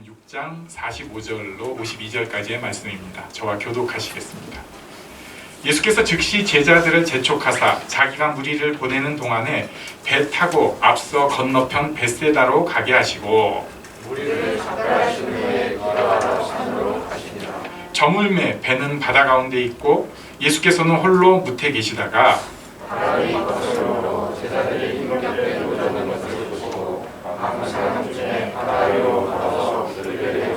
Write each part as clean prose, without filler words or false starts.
마태복음 6장 45절로 52절까지의 말씀입니다. 저와 교독하시겠습니다. 예수께서 즉시 제자들을 재촉하사 자기가 무리를 보내는 동안에 배 타고 앞서 건너편 벳세다로 가게 하시고 무리를 작별하신 후에 걸어가러 산으로 가시니라. 저물매 배는 바다 가운데 있고 예수께서는 홀로 무태 계시다가 바람이 거스름으로 제자들이 힘겹게 노젓는 것을 보시고 한 사람 중에 바다 위로 걸어서 그들에게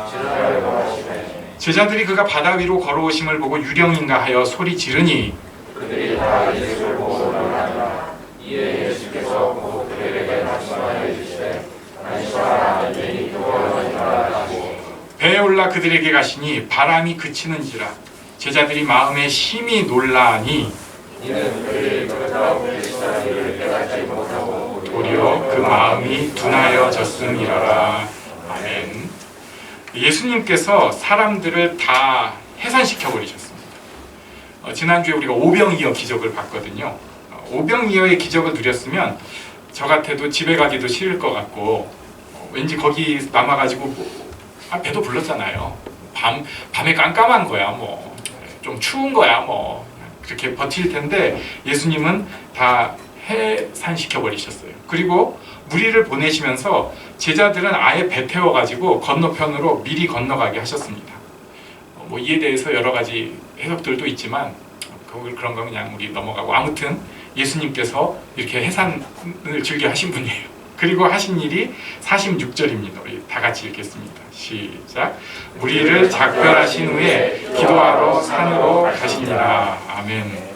지르려고 하시매 제자들이 그가 바다 위로 걸어오심을 보고 유령인가 하여 소리 지르니 그들이 다 예수를 보고 놀라니라. 이에 예수께서 곧 그들에게 말씀하여 이르시되 안심하라 너희는 두려워하지 하시고 배에 올라 그들에게 가시니 바람이 그치는지라 제자들이 마음에 심히 놀라니 이는 그들이 그렇다고 계시다니를 깨닫지 못하고 도리어 그 마음이 둔하여졌음이라. 아멘. 예수님께서 사람들을 다 해산시켜 버리셨습니다. 지난주에 우리가 오병이어 기적을 봤거든요. 오병이어의 기적을 누렸으면 저 같아도 집에 가기도 싫을 것 같고 왠지 거기 남아가지고 배도 불렀잖아요. 밤에 깜깜한 거야 뭐 좀 추운 거야 뭐 그렇게 버틸 텐데 예수님은 다 해산시켜 버리셨어요. 그리고 무리를 보내시면서 제자들은 아예 배 태워가지고 건너편으로 미리 건너가게 하셨습니다. 뭐 이에 대해서 여러 가지 해석들도 있지만 그런 건 그냥 우리 넘어가고 아무튼 예수님께서 이렇게 해산을 즐겨 하신 분이에요. 그리고 하신 일이 46절입니다. 우리 다 같이 읽겠습니다. 시작. 무리를 작별하신 후에 기도하러 산으로 가시니라. 아멘.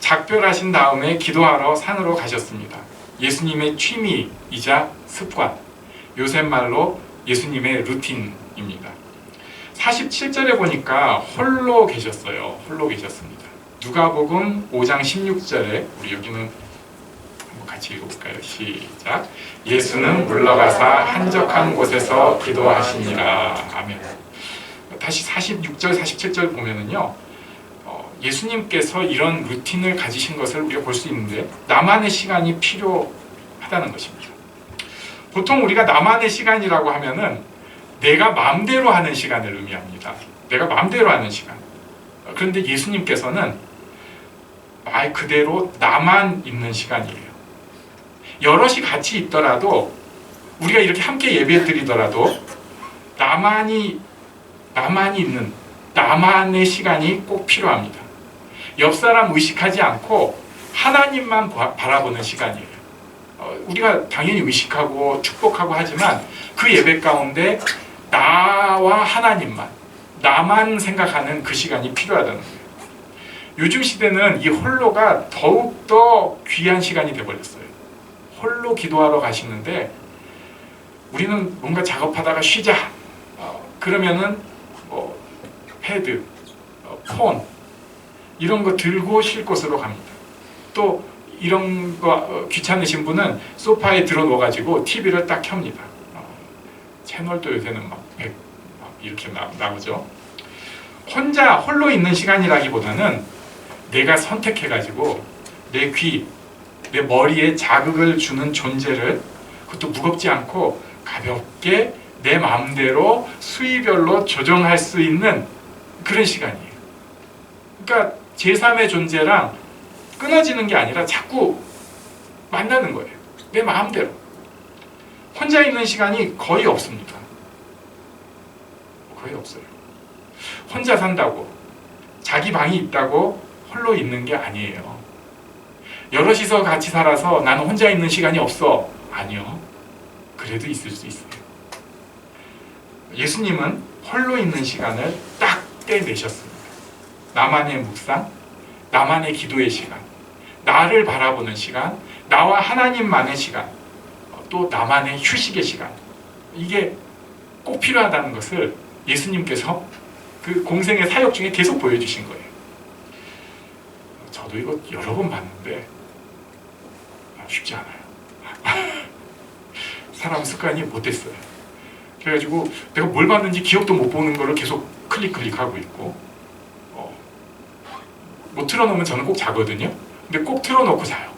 작별하신 다음에 기도하러 산으로 가셨습니다. 예수님의 취미이자 습관, 요새 말로 예수님의 루틴입니다. 47절에 보니까 홀로 계셨어요. 홀로 계셨습니다. 누가복음 5장 16절에 우리 여기는 같이 읽어볼까요? 시작. 예수는 물러가사 한적한 곳에서 기도하시니라. 아멘. 다시 46절, 47절 보면은요, 예수님께서 이런 루틴을 가지신 것을 우리가 볼 수 있는데 나만의 시간이 필요하다는 것입니다. 보통 우리가 나만의 시간이라고 하면은 내가 마음대로 하는 시간을 의미합니다. 내가 마음대로 하는 시간. 그런데 예수님께서는 말 그대로 나만 있는 시간이에요. 여럿이 같이 있더라도 우리가 이렇게 함께 예배 드리더라도 나만이 있는 나만의 시간이 꼭 필요합니다. 옆 사람 의식하지 않고 하나님만 바라보는 시간이에요. 우리가 당연히 의식하고 축복하고 하지만 그 예배 가운데 나와 하나님만, 나만 생각하는 그 시간이 필요하다는 거예요. 요즘 시대는 이 홀로가 더욱더 귀한 시간이 되어버렸어요. 홀로 기도하러 가시는데 우리는 뭔가 작업하다가 쉬자 그러면은 패드, 폰 이런 거 들고 쉴 곳으로 갑니다. 또 이런 거 귀찮으신 분은 소파에 들어 놓아가지고 TV를 딱 켭니다. 채널도 요새는 막 이렇게 나오죠. 혼자 홀로 있는 시간이라기보다는 내가 선택해가지고 내 귀, 내 머리에 자극을 주는 존재를 그것도 무겁지 않고 가볍게 내 마음대로 수위별로 조정할 수 있는 그런 시간이에요. 그러니까 제3의 존재랑 끊어지는 게 아니라 자꾸 만나는 거예요. 내 마음대로. 혼자 있는 시간이 거의 없습니다. 거의 없어요. 혼자 산다고 자기 방이 있다고 홀로 있는 게 아니에요. 여럿이서 같이 살아서 나는 혼자 있는 시간이 없어. 아니요. 그래도 있을 수 있어요. 예수님은 홀로 있는 시간을 딱 떼내셨습니다. 나만의 묵상, 나만의 기도의 시간, 나를 바라보는 시간, 나와 하나님만의 시간, 또 나만의 휴식의 시간. 이게 꼭 필요하다는 것을 예수님께서 그 공생의 사역 중에 계속 보여주신 거예요. 저도 이거 여러 번 봤는데 쉽지 않아요. 사람 습관이 못됐어요. 그래가지고 내가 뭘 봤는지 기억도 못 보는 거를 계속 클릭하고 있고 못 틀어놓으면 저는 꼭 자거든요. 근데 꼭 틀어놓고 자요.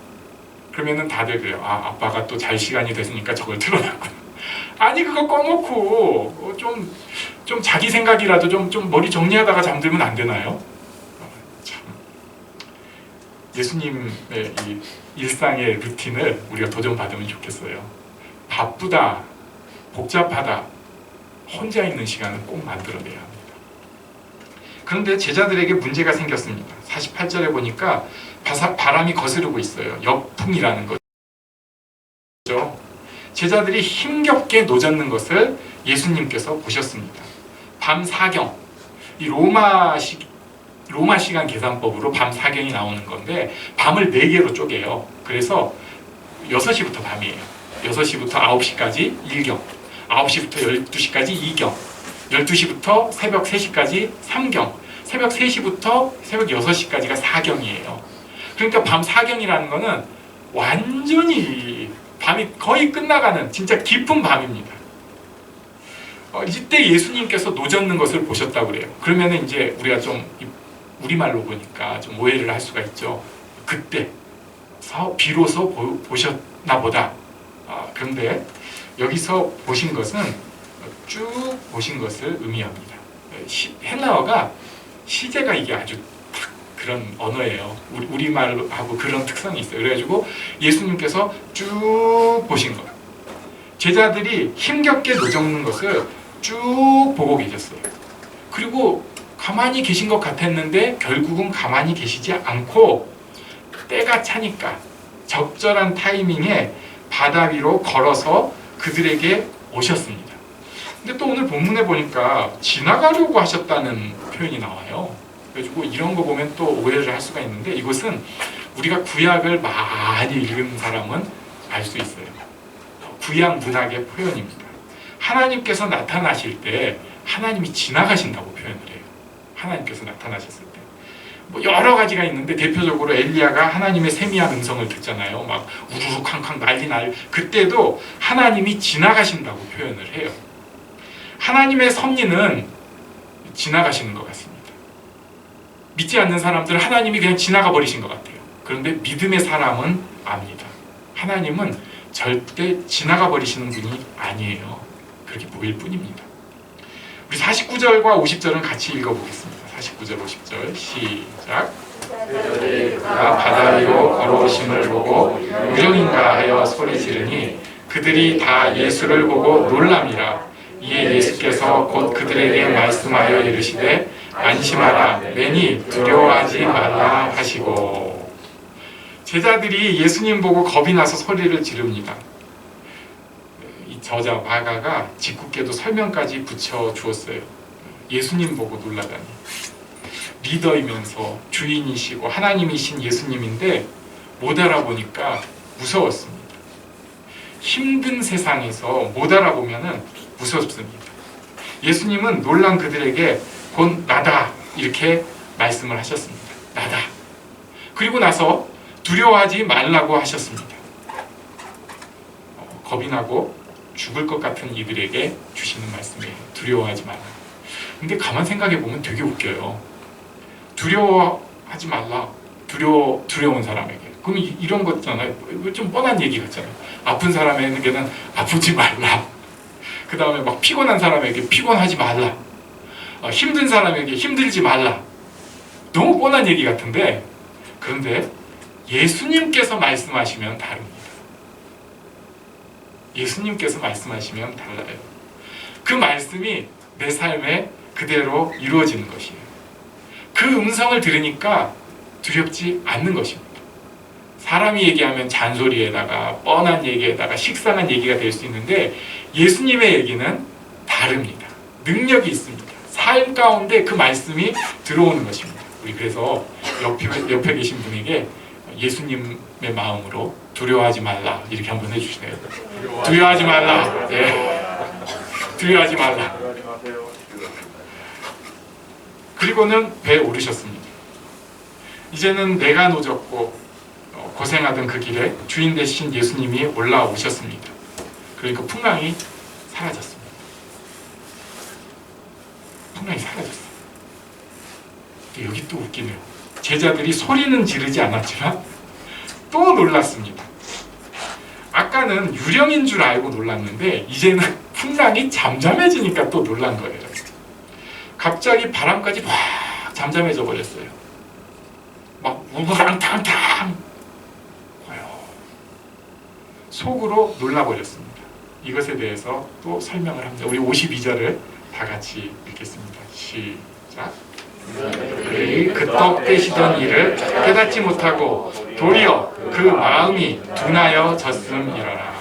그러면은 다들 그래요. 아빠가 또 잘 시간이 됐으니까 저걸 틀어놨구나. 아니 그거 꺼놓고 좀 자기 생각이라도 좀 머리 정리하다가 잠들면 안 되나요? 참 예수님의 이 일상의 루틴을 우리가 도전받으면 좋겠어요. 바쁘다, 복잡하다, 혼자 있는 시간은 꼭 만들어내야 합니다. 그런데 제자들에게 문제가 생겼습니다. 48절에 보니까 바람이 거스르고 있어요. 역풍이라는 거죠. 제자들이 힘겹게 노젓는 것을 예수님께서 보셨습니다. 밤 사경, 이 로마 시간 계산법으로 밤 사경이 나오는 건데 밤을 4개로 쪼개요. 그래서 6시부터 밤이에요. 6시부터 9시까지 1경, 9시부터 12시까지 2경, 12시부터 새벽 3시까지 3경, 새벽 3시부터 새벽 6시까지가 4경이에요. 그러니까 밤 4경이라는 거는 완전히 밤이 거의 끝나가는 진짜 깊은 밤입니다. 이때 예수님께서 노젓는 것을 보셨다고 그래요. 그러면 이제 우리가 좀 우리말로 보니까 좀 오해를 할 수가 있죠. 그때 비로소 보셨나 보다. 그런데 여기서 보신 것은 쭉 보신 것을 의미합니다. 헬라어가 시제가 이게 아주 딱 그런 언어예요. 우리말하고 그런 특성이 있어요. 그래가지고 예수님께서 쭉 보신 것, 제자들이 힘겹게 노젓는 것을 쭉 보고 계셨어요. 그리고 가만히 계신 것 같았는데 결국은 가만히 계시지 않고 때가 차니까 적절한 타이밍에 바다 위로 걸어서 그들에게 오셨습니다. 근데 또 오늘 본문에 보니까 지나가려고 하셨다는 표현이 나와요. 그래가지고 이런 거 보면 또 오해를 할 수가 있는데 이것은 우리가 구약을 많이 읽은 사람은 알 수 있어요. 구약 문학의 표현입니다. 하나님께서 나타나실 때 하나님이 지나가신다고 표현을 해요. 하나님께서 나타나셨을 때. 뭐 여러 가지가 있는데 대표적으로 엘리야가 하나님의 세미한 음성을 듣잖아요. 막 우르르 쾅쾅 난리 날 그때도 하나님이 지나가신다고 표현을 해요. 하나님의 섭리는 지나가시는 것 같습니다. 믿지 않는 사람들은 하나님이 그냥 지나가 버리신 것 같아요. 그런데 믿음의 사람은 압니다. 하나님은 절대 지나가 버리시는 분이 아니에요. 그렇게 보일 뿐입니다. 우리 49절과 50절은 같이 읽어보겠습니다. 49절, 50절 시작. 그가 바다 위로 걸어오심을 보고 유령인가 하여 소리 지르니 그들이 다 예수를 보고 놀랍니다. 이에 예수께서 곧 그들에게 말씀하여 이르시되 안심하라 매니 두려워하지 말라 하시고. 제자들이 예수님 보고 겁이 나서 소리를 지릅니다. 이 저자 마가가 짓궂게도 설명까지 붙여 주었어요. 예수님 보고 놀라다니. 리더이면서 주인이시고 하나님이신 예수님인데 못 알아보니까 무서웠습니다. 힘든 세상에서 못 알아보면은 무섭습니다. 예수님은 놀란 그들에게 곧 나다 이렇게 말씀을 하셨습니다. 나다. 그리고 나서 두려워하지 말라고 하셨습니다. 겁이 나고 죽을 것 같은 이들에게 주시는 말씀이에요. 두려워하지 말라. 근데 가만 생각해 보면 되게 웃겨요. 두려워하지 말라. 두려운 사람에게. 그럼 이런 거 있잖아요. 좀 뻔한 얘기 같잖아요. 아픈 사람에게는 아프지 말라. 그 다음에 막 피곤한 사람에게 피곤하지 말라. 힘든 사람에게 힘들지 말라. 너무 뻔한 얘기 같은데 그런데 예수님께서 말씀하시면 다릅니다. 예수님께서 말씀하시면 달라요. 그 말씀이 내 삶에 그대로 이루어지는 것이에요. 그 음성을 들으니까 두렵지 않는 것입니다. 사람이 얘기하면 잔소리에다가 뻔한 얘기에다가 식상한 얘기가 될 수 있는데 예수님의 얘기는 다릅니다. 능력이 있습니다. 삶 가운데 그 말씀이 들어오는 것입니다. 우리 그래서 옆에 계신 분에게 예수님의 마음으로 두려워하지 말라 이렇게 한번 해주시네요. 두려워하지 말라. 네. 두려워하지 말라. 그리고는 배에 오르셨습니다. 이제는 내가 노졌고 고생하던 그 길에 주인 되신 예수님이 올라오셨습니다. 그러니까 풍랑이 사라졌습니다. 풍랑이 사라졌어요. 여기 또 웃기네요. 제자들이 소리는 지르지 않았지만 또 놀랐습니다. 아까는 유령인 줄 알고 놀랐는데 이제는 풍랑이 잠잠해지니까 또 놀란 거예요. 갑자기 바람까지 확 잠잠해져 버렸어요. 막 우부랑탕탕 속으로 놀라버렸습니다. 이것에 대해서 또 설명을 합니다. 우리 52절을 다 같이 읽겠습니다. 시작. 그들이 그떡 떼시던 일을 깨닫지 못하고 도리어 그 마음이 둔하여 졌음이러라.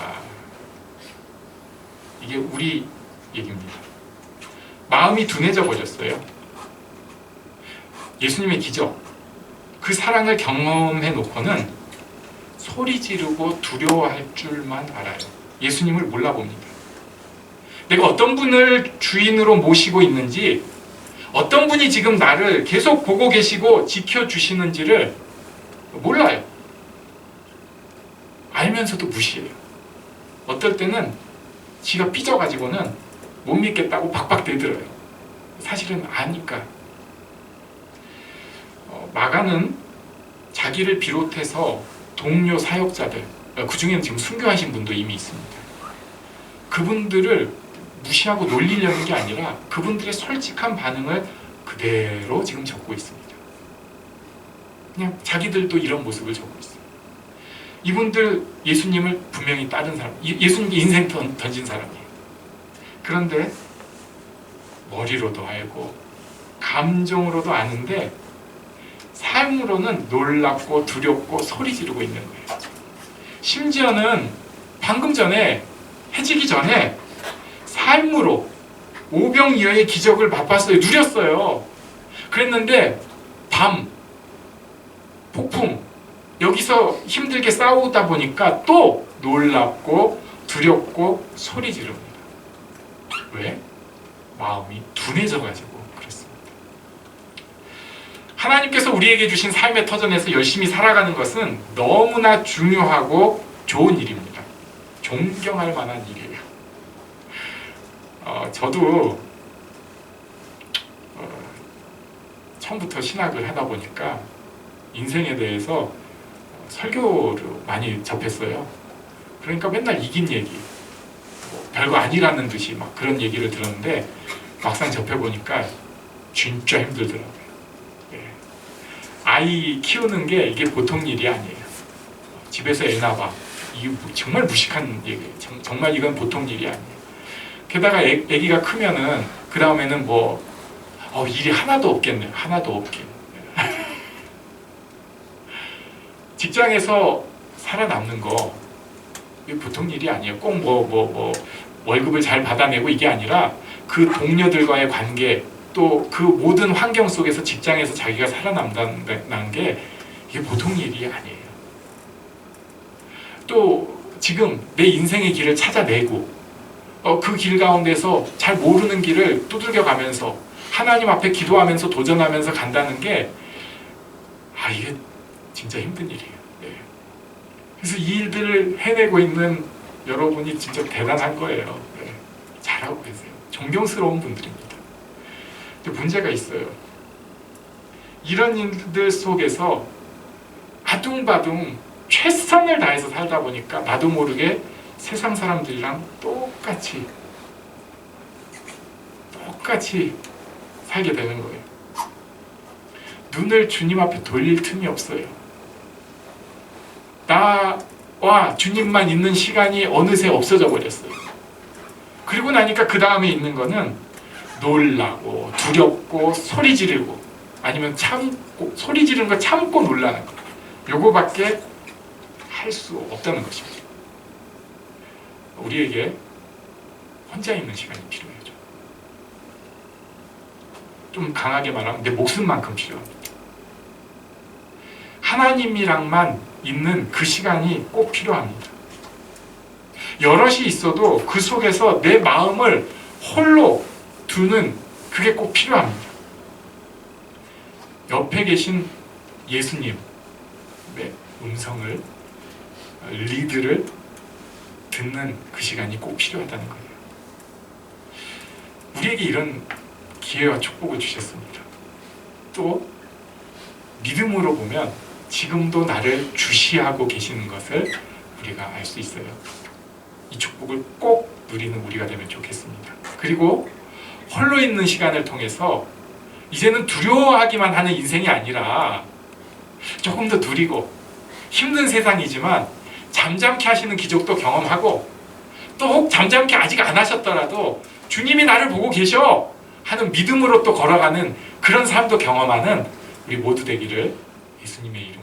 이게 우리 얘기입니다. 마음이 둔해져 버렸어요. 예수님의 기적, 그 사랑을 경험해 놓고는 소리 지르고 두려워할 줄만 알아요. 예수님을 몰라봅니다. 내가 어떤 분을 주인으로 모시고 있는지, 어떤 분이 지금 나를 계속 보고 계시고 지켜주시는지를 몰라요. 알면서도 무시해요. 어떨 때는 지가 삐져가지고는 못 믿겠다고 박박 대들어요. 사실은 아니까. 마가는 자기를 비롯해서 동료 사역자들, 그 중에는 지금 순교하신 분도 이미 있습니다. 그분들을 무시하고 놀리려는 게 아니라 그분들의 솔직한 반응을 그대로 지금 적고 있습니다. 그냥 자기들도 이런 모습을 적고 있어요. 이분들 예수님을 분명히 따른 사람, 예수님 인생 던진 사람이에요. 그런데 머리로도 알고 감정으로도 아는데 삶으로는 놀랍고 두렵고 소리 지르고 있는 거예요. 심지어는 방금 전에, 해지기 전에 삶으로 오병이어의 기적을 맛봤어요. 누렸어요. 그랬는데 밤, 폭풍, 여기서 힘들게 싸우다 보니까 또 놀랍고 두렵고 소리 지릅니다. 왜? 마음이 둔해져가지고 그렇습니다. 하나님께서 우리에게 주신 삶의 터전에서 열심히 살아가는 것은 너무나 중요하고 좋은 일입니다. 존경할 만한 일이에요. 저도 처음부터 신학을 하다 보니까 인생에 대해서 설교를 많이 접했어요. 그러니까 맨날 이긴 얘기, 별거 아니라는 듯이 막 그런 얘기를 들었는데 막상 접해보니까 진짜 힘들더라고요. 아이 키우는 게 이게 보통 일이 아니에요. 집에서 애 낳아, 이게 정말 무식한 얘기예요. 정말 이건 보통 일이 아니에요. 게다가 애기가 크면은 그 다음에는 일이 하나도 없겠네요. 하나도 없게. 직장에서 살아남는 거 이게 보통 일이 아니에요. 꼭 월급을 잘 받아내고 이게 아니라 그 동료들과의 관계, 또 그 모든 환경 속에서 직장에서 자기가 살아남는다는 게 이게 보통 일이 아니에요. 또 지금 내 인생의 길을 찾아내고 그 길 가운데서 잘 모르는 길을 두들겨 가면서 하나님 앞에 기도하면서 도전하면서 간다는 게 이게 진짜 힘든 일이에요. 그래서 이 일들을 해내고 있는 여러분이 진짜 대단한 거예요. 잘하고 계세요. 존경스러운 분들입니다. 근데 문제가 있어요. 이런 일들 속에서 아둥바둥 최선을 다해서 살다 보니까 나도 모르게 세상 사람들이랑 똑같이 살게 되는 거예요. 눈을 주님 앞에 돌릴 틈이 없어요. 나와 주님만 있는 시간이 어느새 없어져 버렸어요. 그리고 나니까 그 다음에 있는 거는 놀라고 두렵고 소리 지르고, 아니면 참고, 소리 지르는 거 참고 놀라는 거, 요거밖에 할 수 없다는 것입니다. 우리에게 혼자 있는 시간이 필요해요. 좀 강하게 말하면 내 목숨만큼 필요합니다. 하나님이랑만 있는 그 시간이 꼭 필요합니다. 여럿이 있어도 그 속에서 내 마음을 홀로 두는 그게 꼭 필요합니다. 옆에 계신 예수님의 음성을, 리드를 듣는 그 시간이 꼭 필요하다는 거예요. 우리에게 이런 기회와 축복을 주셨습니다. 또 믿음으로 보면 지금도 나를 주시하고 계시는 것을 우리가 알 수 있어요. 이 축복을 꼭 누리는 우리가 되면 좋겠습니다. 그리고 홀로 있는 시간을 통해서 이제는 두려워하기만 하는 인생이 아니라 조금 더 누리고 힘든 세상이지만 잠잠케 하시는 기적도 경험하고 또 혹 잠잠케 아직 안 하셨더라도 주님이 나를 보고 계셔 하는 믿음으로 또 걸어가는 그런 삶도 경험하는 우리 모두 되기를 예수님의 이름으로